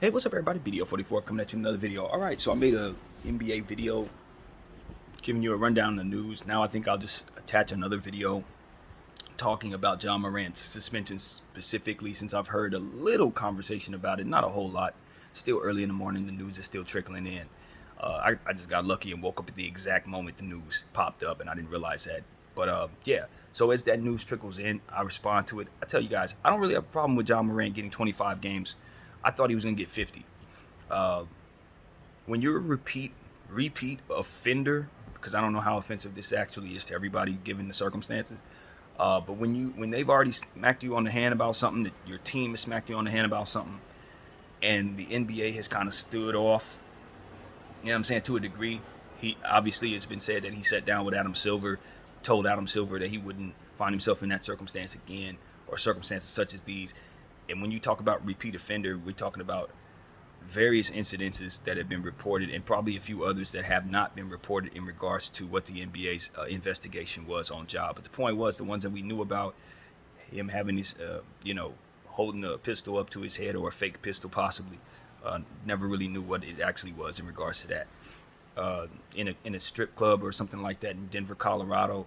Hey, what's up, everybody? BDO44 coming at you with another video. All right, so I made a NBA video giving you a rundown of the news. Now I think I'll just attach another video talking about Ja Morant's suspension specifically, since I've heard a little conversation about it, not a whole lot. Still early in the morning, the news is still trickling in. I just got lucky and woke up at the exact moment the news popped up, and I didn't realize that. But yeah, so as that news trickles in, I respond to it. I tell you guys, I don't really have a problem with Ja Morant getting 25 games. I thought he was going to get 50. Uh, when you're a repeat offender, because I don't know how offensive this actually is to everybody given the circumstances, but when they've already smacked you on the hand about something, that your team has smacked you on the hand about something, and the NBA has kind of stood off, you know what I'm saying, to a degree. He obviously, it's been said that he sat down with Adam Silver, told Adam Silver that he wouldn't find himself in that circumstance again, or circumstances such as these. And when you talk about repeat offender, we're talking about various incidences that have been reported, and probably a few others that have not been reported in regards to what the NBA's investigation was on Ja. But the point was, the ones that we knew about, him having these, holding a pistol up to his head, or a fake pistol possibly, never really knew what it actually was in regards to that. In a strip club or something like that in Denver, Colorado,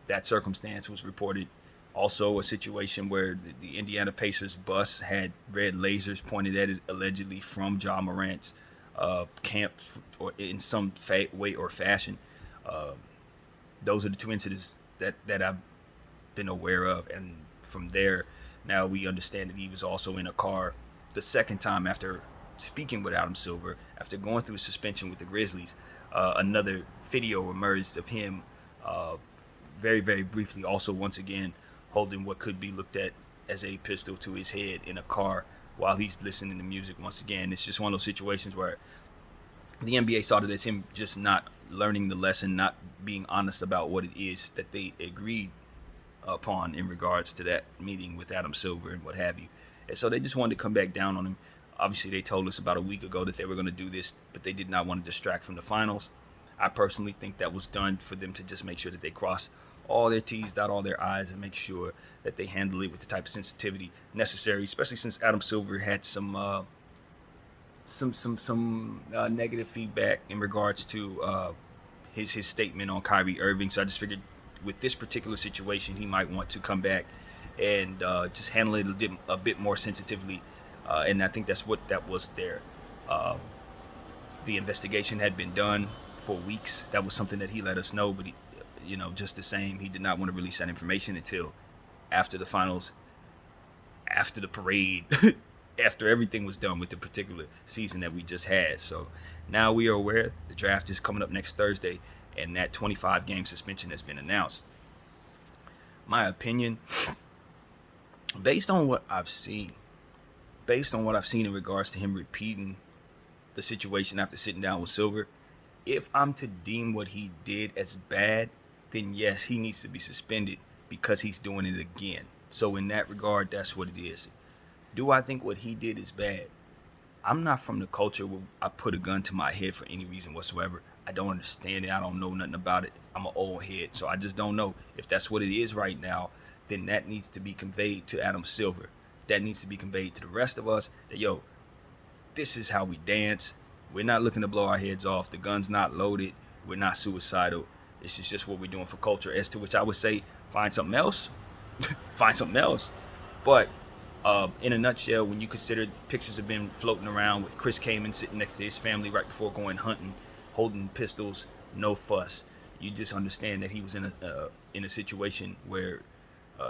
that circumstance was reported. Also, a situation where the Indiana Pacers bus had red lasers pointed at it, allegedly from Ja Morant's camp, or in some way or fashion. Uh, those are the two incidents that I've been aware of. And from there, now we understand that he was also in a car the second time after speaking with Adam Silver, after going through a suspension with the Grizzlies. Another video emerged of him very, very briefly, also once again holding what could be looked at as a pistol to his head in a car while he's listening to music. Once again, it's just one of those situations where the NBA saw it as him just not learning the lesson, not being honest about what it is that they agreed upon in regards to that meeting with Adam Silver and what have you. And so they just wanted to come back down on him. Obviously, they told us about a week ago that they were going to do this, but they did not want to distract from the finals. I personally think that was done for them to just make sure that they cross all their T's, dot all their I's, and make sure that they handle it with the type of sensitivity necessary, especially since Adam Silver had some negative feedback in regards to his statement on Kyrie Irving. So I just figured with this particular situation, he might want to come back and just handle it a bit more sensitively. And I think that's what that was there. The investigation had been done for weeks. That was something that he let us know, but just the same, he did not want to release that information until after the finals, after the parade, after everything was done with the particular season that we just had. So now we are aware the draft is coming up next Thursday, and that 25-game suspension has been announced. My opinion, based on what I've seen in regards to him repeating the situation after sitting down with Silver, if I'm to deem what he did as bad, then yes, he needs to be suspended because he's doing it again. So in that regard, that's what it is. Do I think what he did is bad? I'm not from the culture where I put a gun to my head for any reason whatsoever. I don't understand it. I don't know nothing about it. I'm an old head, so I just don't know. If that's what it is right now, then that needs to be conveyed to Adam Silver. That needs to be conveyed to the rest of us that, this is how we dance. We're not looking to blow our heads off. The gun's not loaded. We're not suicidal. This is just what we're doing for culture. As to which I would say, find something else. Find something else. But in a nutshell, when you consider pictures have been floating around with Chris Kaman sitting next to his family right before going hunting, holding pistols, no fuss, you just understand that he was in a situation where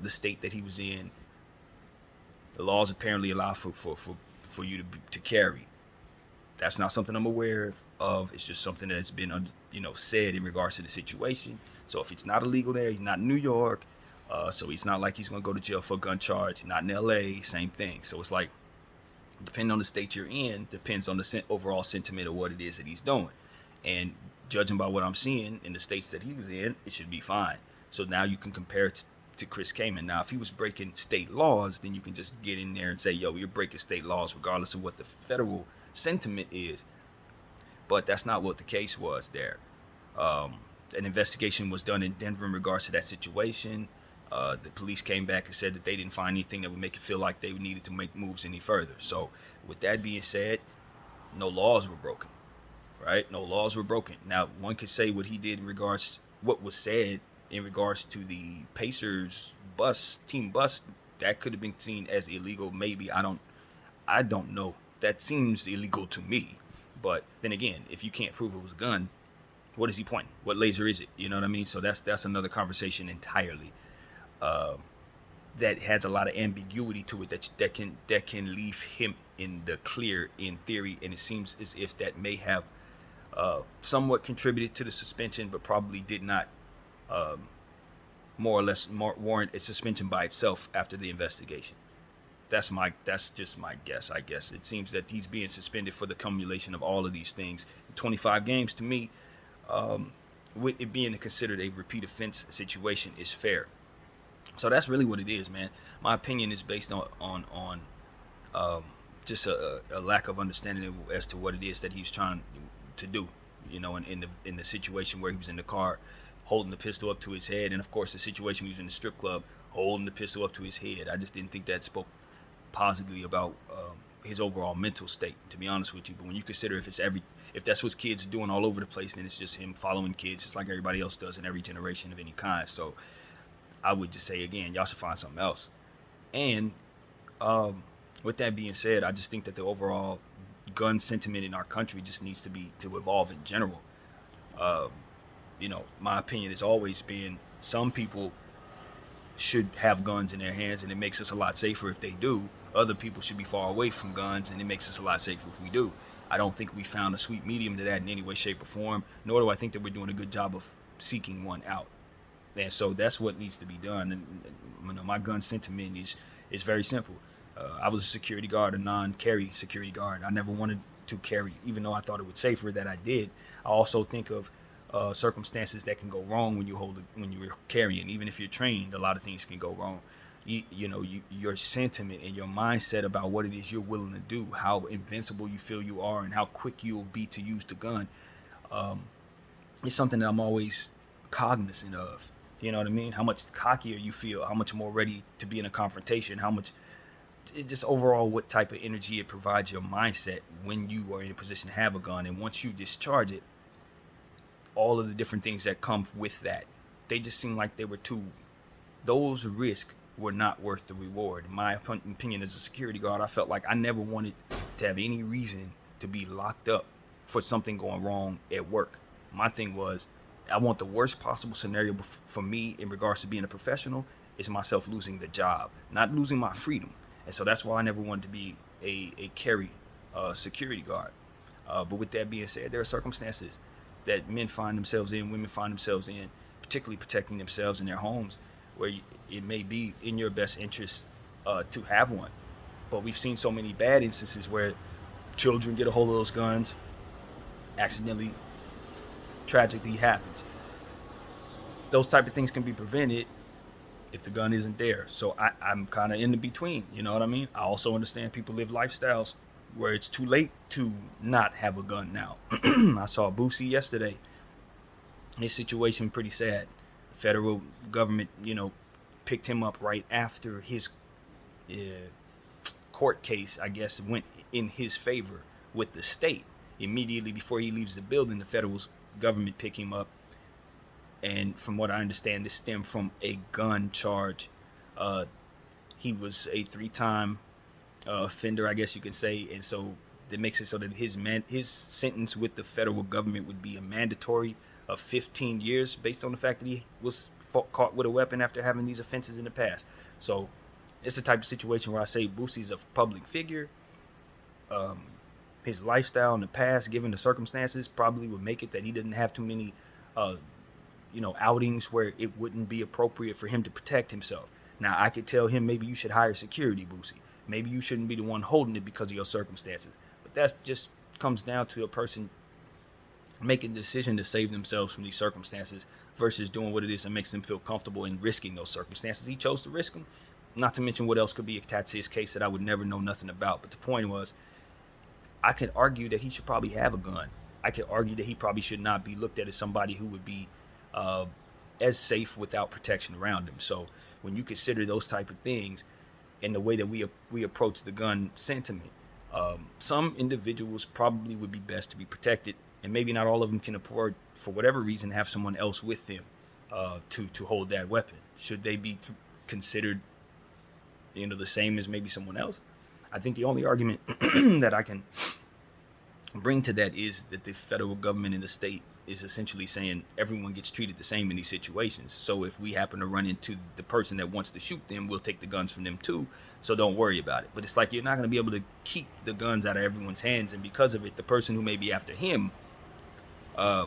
the state that he was in, the laws apparently allow for you to carry. That's not something I'm aware of. It's just something that's been, said in regards to the situation. So if it's not illegal there, he's not in New York. So it's not like he's going to go to jail for a gun charge. He's not in LA, same thing. So it's like, depending on the state you're in, depends on the overall sentiment of what it is that he's doing. And judging by what I'm seeing in the states that he was in, it should be fine. So now you can compare it to Chris Kaman. Now, if he was breaking state laws, then you can just get in there and say, you're breaking state laws regardless of what the federal sentiment is. But that's not what the case was there. An investigation was done in Denver in regards to that situation. The police came back and said that they didn't find anything that would make it feel like they needed to make moves any further. So, with that being said, no laws were broken, right? No laws were broken. Now, one could say what he did in regards to what was said in regards to the Pacers team bus, that could have been seen as illegal. Maybe I don't know. That seems illegal to me. But then again, if you can't prove it was a gun, what is he pointing? What laser is it? You know what I mean? So that's another conversation entirely. That has a lot of ambiguity to it that can leave him in the clear in theory, and it seems as if that may have somewhat contributed to the suspension, but probably did not more or less warrant a suspension by itself after the investigation. That's just my guess. I guess it seems that he's being suspended for the accumulation of all of these things. 25 games to me, with it being considered a repeat offense situation, is fair. So that's really what it is, man. My opinion is based on just a lack of understanding as to what it is that he's trying to do. You know, in the situation where he was in the car holding the pistol up to his head, and of course the situation he was in the strip club holding the pistol up to his head. I just didn't think that spoke positively about his overall mental state, to be honest with you. But when you consider if that's what kids are doing all over the place, then it's just him following kids just like everybody else does in every generation of any kind. So I would just say again, y'all should find something else. And with that being said, I just think that the overall gun sentiment in our country just needs to evolve in general. You know, my opinion has always been some people should have guns in their hands, and it makes us a lot safer if they do. Other people should be far away from guns, and it makes us a lot safer if we do. I don't think we found a sweet medium to that in any way, shape, or form, nor do I think that we're doing a good job of seeking one out. And so that's what needs to be done. And you know, my gun sentiment is very simple. I was a security guard, a non-carry security guard. I never wanted to carry, even though I thought it was safer that I did. I also think of circumstances that can go wrong when you're carrying. Even if you're trained, a lot of things can go wrong. Your sentiment and your mindset about what it is you're willing to do, how invincible you feel you are, and how quick you'll be to use the gun, it's something that I'm always cognizant of. You know what I mean? How much cockier you feel, how much more ready to be in a confrontation, how much, it's just overall what type of energy it provides your mindset when you are in a position to have a gun. And once you discharge it, all of the different things that come with that, they just seem like those risks were not worth the reward. In my opinion, as a security guard, I felt like I never wanted to have any reason to be locked up for something going wrong at work. My thing was, I want the worst possible scenario for me in regards to being a professional is myself losing the job, not losing my freedom. And so that's why I never wanted to be a carry security guard. But with that being said, there are circumstances that men find themselves in, women find themselves in, particularly protecting themselves in their homes, where it may be in your best interest to have one. But we've seen so many bad instances where children get a hold of those guns, accidentally, tragically happens. Those type of things can be prevented if the gun isn't there. So I'm kind of in the between, you know what I mean? I also understand people live lifestyles where it's too late to not have a gun now. I saw Boosie yesterday. His situation pretty sad. The federal government, picked him up right after his court case, I guess, went in his favor with the state. Immediately before he leaves the building, the federal government picked him up. And from what I understand, this stemmed from a gun charge. He was a 3-time offender, I guess you could say. And so that makes it so that his sentence with the federal government would be a mandatory of 15 years based on the fact that he was caught with a weapon after having these offenses in the past. So it's the type of situation where I say Boosie's a public figure. His lifestyle in the past, given the circumstances, probably would make it that he didn't have too many outings where it wouldn't be appropriate for him to protect himself. Now, I could tell him, maybe you should hire security, Boosie. Maybe you shouldn't be the one holding it because of your circumstances. But that just comes down to a person making the decision to save themselves from these circumstances versus doing what it is that makes them feel comfortable in risking those circumstances. He chose to risk them. Not to mention what else could be attached to his case that I would never know nothing about. But the point was, I could argue that he should probably have a gun. I could argue that he probably should not be looked at as somebody who would be as safe without protection around them. So when you consider those type of things and the way that we approach the gun sentiment, some individuals probably would be best to be protected, and maybe not all of them can afford, for whatever reason, have someone else with them to hold that weapon. Should they be considered, the same as maybe someone else? I think the only argument that I can bring to that is that the federal government and the state is essentially saying everyone gets treated the same in these situations. So if we happen to run into the person that wants to shoot them, we'll take the guns from them too. So don't worry about it. But it's like you're not going to be able to keep the guns out of everyone's hands. And because of it, the person who may be after him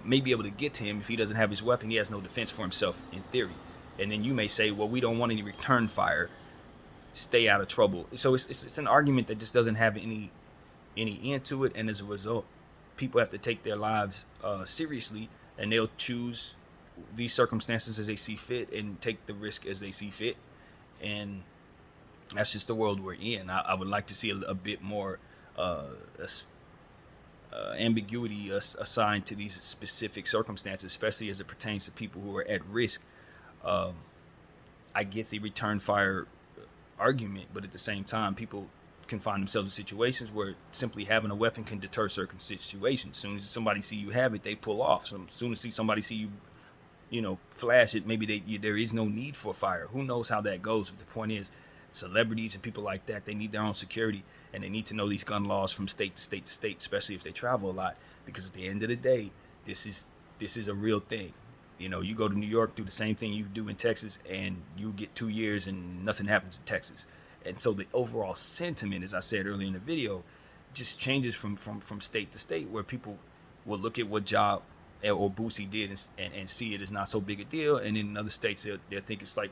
may be able to get to him. If he doesn't have his weapon, he has no defense for himself in theory. And then you may say, well, we don't want any return fire. Stay out of trouble. So it's an argument that just doesn't have any end to it. And as a result, people have to take their lives seriously, and they'll choose these circumstances as they see fit and take the risk as they see fit. And that's just the world we're in. I would like to see a bit more ambiguity assigned to these specific circumstances, especially as it pertains to people who are at risk. I get the return fire argument, but at the same time, people can find themselves in situations where simply having a weapon can deter certain situations. As soon as somebody see you have it, they pull off. As soon as somebody see you, flash it, maybe there is no need for fire. Who knows how that goes? But the point is, celebrities and people like that, they need their own security, and they need to know these gun laws from state to state to state, especially if they travel a lot. Because at the end of the day, this is a real thing. You go to New York, do the same thing you do in Texas, and you get 2 years and nothing happens in Texas. And so the overall sentiment, as I said earlier in the video, just changes from state to state, where people will look at what Ja or Boosie did and see it as not so big a deal. And in other states, they'll think it's like,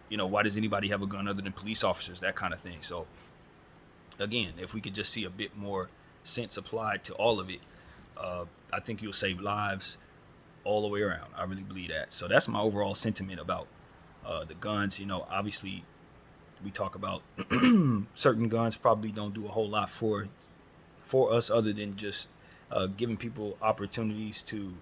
why does anybody have a gun other than police officers, that kind of thing. So again, if we could just see a bit more sense applied to all of it, I think you'll save lives all the way around. I really believe that. So that's my overall sentiment about the guns. Obviously, we talk about certain guns probably don't do a whole lot for us other than just giving people opportunities to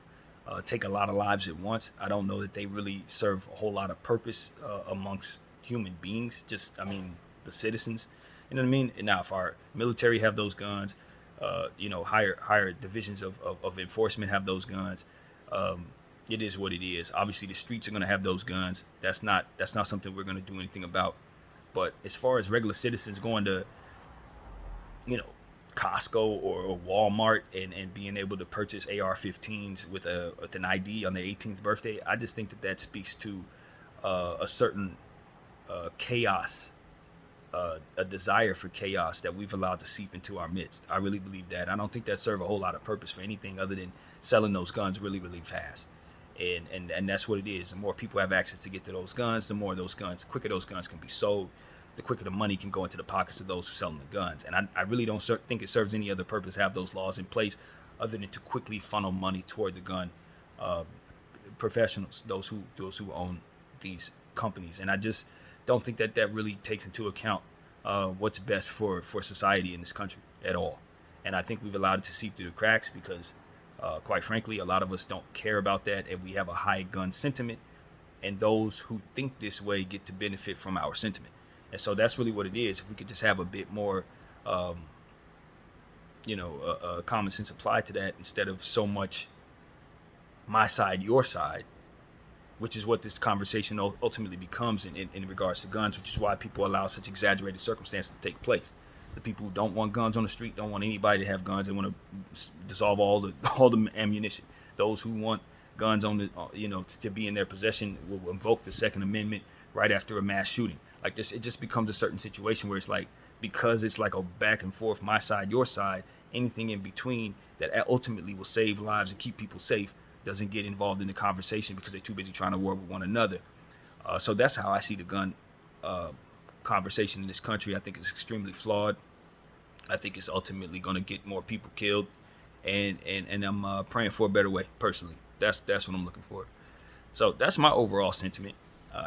take a lot of lives at once. I don't know that they really serve a whole lot of purpose amongst human beings, the citizens. You know what I mean? And now if our military have those guns, higher divisions of enforcement have those guns, it is what it is. Obviously the streets are going to have those guns. That's not something we're going to do anything about. But as far as regular citizens going to, Costco or Walmart and being able to purchase AR-15s with an ID on their 18th birthday, I just think that speaks to a certain chaos, a desire for chaos that we've allowed to seep into our midst. I really believe that. I don't think that serve a whole lot of purpose for anything other than selling those guns really, really fast. And that's what it is. The more people have access to get to those guns, the quicker those guns can be sold, the quicker the money can go into the pockets of those who selling the guns. And I really don't think it serves any other purpose to have those laws in place other than to quickly funnel money toward the gun professionals, those who own these companies. And I just don't think that really takes into account what's best for society in this country at all. And I think we've allowed it to seep through the cracks because, quite frankly, a lot of us don't care about that, and we have a high gun sentiment, and those who think this way get to benefit from our sentiment. And so that's really what it is. If we could just have a bit more, common sense applied to that instead of so much my side, your side, which is what this conversation ultimately becomes in regards to guns, which is why people allow such exaggerated circumstances to take place. The people who don't want guns on the street don't want anybody to have guns. They want to dissolve all the ammunition. Those who want guns on to be in their possession will invoke the Second Amendment right after a mass shooting. Like this, it just becomes a certain situation where it's like, because it's like a back and forth, my side, your side, anything in between that ultimately will save lives and keep people safe doesn't get involved in the conversation because they're too busy trying to war with one another. So that's how I see the gun conversation in this country. I think it's extremely flawed. I think it's ultimately going to get more people killed, and I'm praying for a better way personally. That's what I'm looking for. So that's my overall sentiment.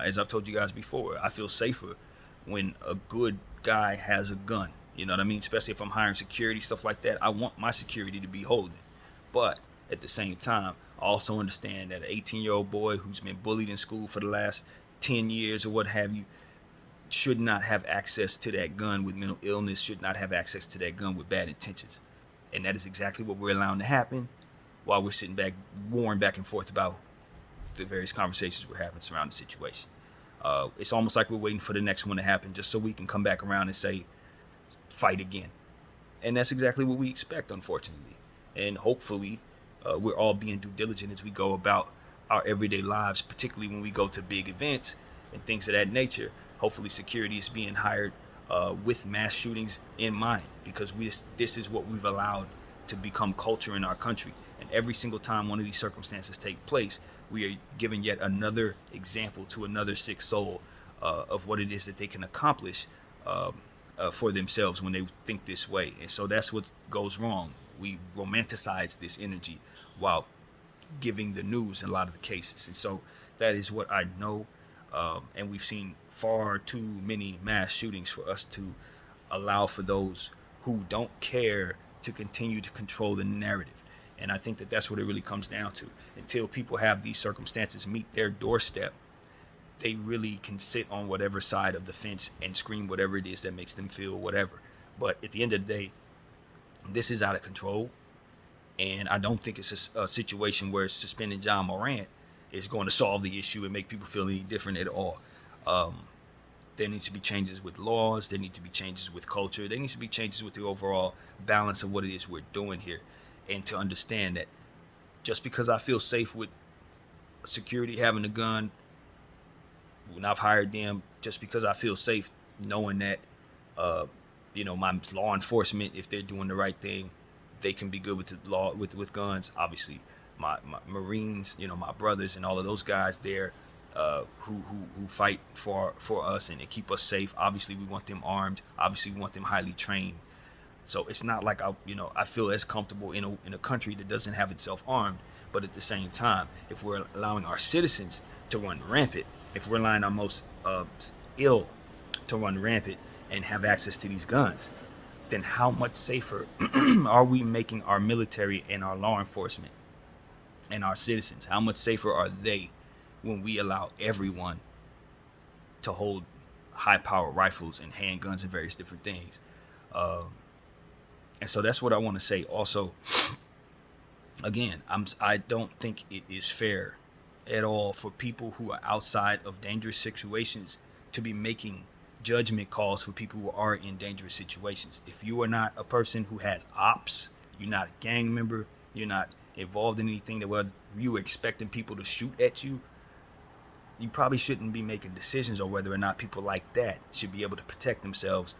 As I've told you guys before, I feel safer when a good guy has a gun. You know what I mean? Especially if I'm hiring security, stuff like that. I want my security to be holding. But at the same time, I also understand that an 18-year-old boy who's been bullied in school for the last 10 years or what have you should not have access to that gun with mental illness, should not have access to that gun with bad intentions. And that is exactly what we're allowing to happen while we're sitting back, warring back and forth about the various conversations we're having surrounding the situation. It's almost like we're waiting for the next one to happen just so we can come back around and say, fight again. And that's exactly what we expect, unfortunately. And hopefully, we're all being due diligent as we go about our everyday lives, particularly when we go to big events and things of that nature. Hopefully, security is being hired with mass shootings in mind, because this is what we've allowed to become culture in our country. And every single time one of these circumstances take place, we are giving yet another example to another sick soul of what it is that they can accomplish for themselves when they think this way. And so that's what goes wrong. We romanticize this energy while giving the news in a lot of the cases. And so that is what I know. And we've seen far too many mass shootings for us to allow for those who don't care to continue to control the narrative. And I think that that's what it really comes down to. Until people have these circumstances meet their doorstep, they really can sit on whatever side of the fence and scream whatever it is that makes them feel whatever. But at the end of the day, this is out of control. And I don't think it's a situation where suspending John Morant is going to solve the issue and make people feel any different at all. There needs to be changes with laws. There need to be changes with culture. There needs to be changes with the overall balance of what it is we're doing here. And to understand that just because I feel safe with security having a gun, when I've hired them, just because I feel safe knowing that, my law enforcement, if they're doing the right thing, they can be good with the law, with guns. Obviously, my Marines, my brothers and all of those guys there who fight for us and keep us safe. Obviously, we want them armed. Obviously, we want them highly trained. So it's not like I feel as comfortable in a country that doesn't have itself armed. But at the same time, if we're allowing our citizens to run rampant, if we're allowing our most ill to run rampant and have access to these guns, then how much safer are we making our military and our law enforcement and our citizens? How much safer are they when we allow everyone to hold high-powered rifles and handguns and various different things? And so that's what I want to say. Also, again, I don't think it is fair at all for people who are outside of dangerous situations to be making judgment calls for people who are in dangerous situations. If you are not a person who has ops, you're not a gang member, you're not involved in anything that whether you are expecting people to shoot at you, you probably shouldn't be making decisions on whether or not people like that should be able to protect themselves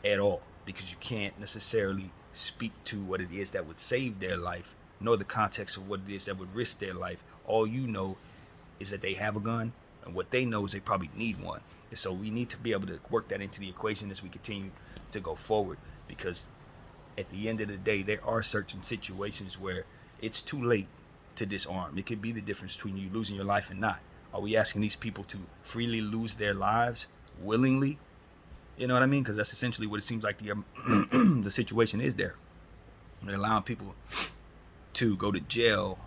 at all, because you can't necessarily speak to what it is that would save their life, nor the context of what it is that would risk their life. All you know is that they have a gun, and what they know is they probably need one. And so we need to be able to work that into the equation as we continue to go forward, because at the end of the day, there are certain situations where it's too late to disarm. It could be the difference between you losing your life and not. Are we asking these people to freely lose their lives willingly? You know what I mean? Because that's essentially what it seems like the situation is there. They're allowing people to go to jail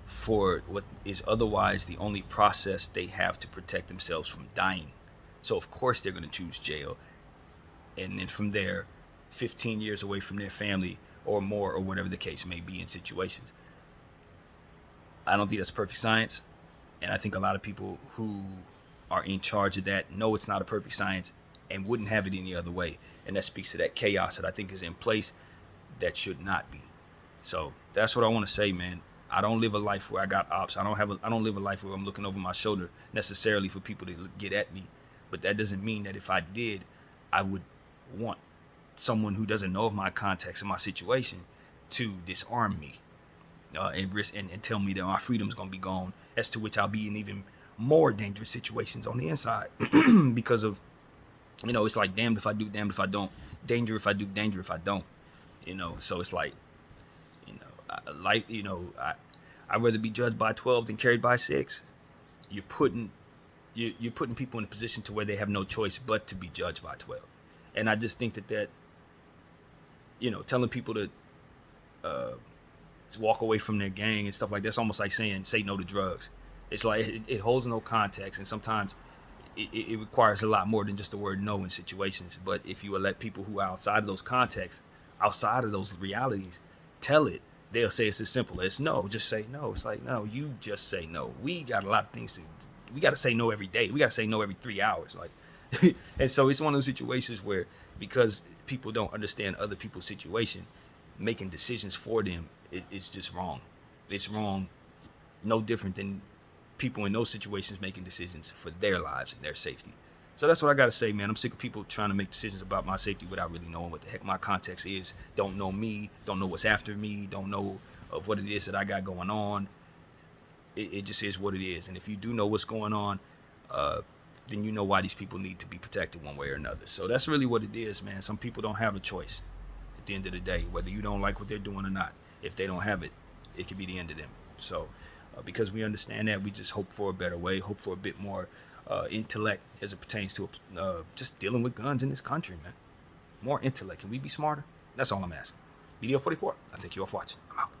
for what is otherwise the only process they have to protect themselves from dying. So of course they're going to choose jail. And then from there, 15 years away from their family or more, or whatever the case may be in situations. I don't think that's perfect science. And I think a lot of people who are in charge of that know it's not a perfect science and wouldn't have it any other way. And that speaks to that chaos that I think is in place that should not be. So that's what I want to say, man. I don't live a life where I got ops. I don't live a life where I'm looking over my shoulder necessarily for people to get at me. But that doesn't mean that if I did, I would want someone who doesn't know of my context and my situation to disarm me and tell me that my freedom's going to be gone, as to which I'll be in even more dangerous situations on the inside because of, it's like damned if I do, damned if I don't. Danger if I do, danger if I don't. So it's like, I'd rather be judged by 12 than carried by 6. You're putting people in a position to where they have no choice but to be judged by 12. And I just think that telling people to walk away from their gang and stuff like that. It's almost like saying say no to drugs. It's like it holds no context, and sometimes it requires a lot more than just the word no in situations. But if you let people who are outside of those contexts, outside of those realities, tell it, they'll say it's as simple as no. Just say no. It's like no, you just say no. We got a lot of things we got to say no every day. We got to say no every 3 hours. Like, and so it's one of those situations where because people don't understand other people's situation, making decisions for them is just wrong. It's wrong. No different than people in those situations making decisions for their lives and their safety. So that's what I got to say, man. I'm sick of people trying to make decisions about my safety without really knowing what the heck my context is. Don't know me, don't know what's after me, don't know of what it is that I got going on. It just is what it is. And if you do know what's going on, then you know why these people need to be protected one way or another. So that's really what it is, man. Some people don't have a choice at the end of the day, whether you don't like what they're doing or not. If they don't have it, it could be the end of them. So because we understand that, we just hope for a better way, hope for a bit more intellect as it pertains to just dealing with guns in this country, man. More intellect. Can we be smarter? That's all I'm asking. Video 44. I thank you all for watching. I'm out.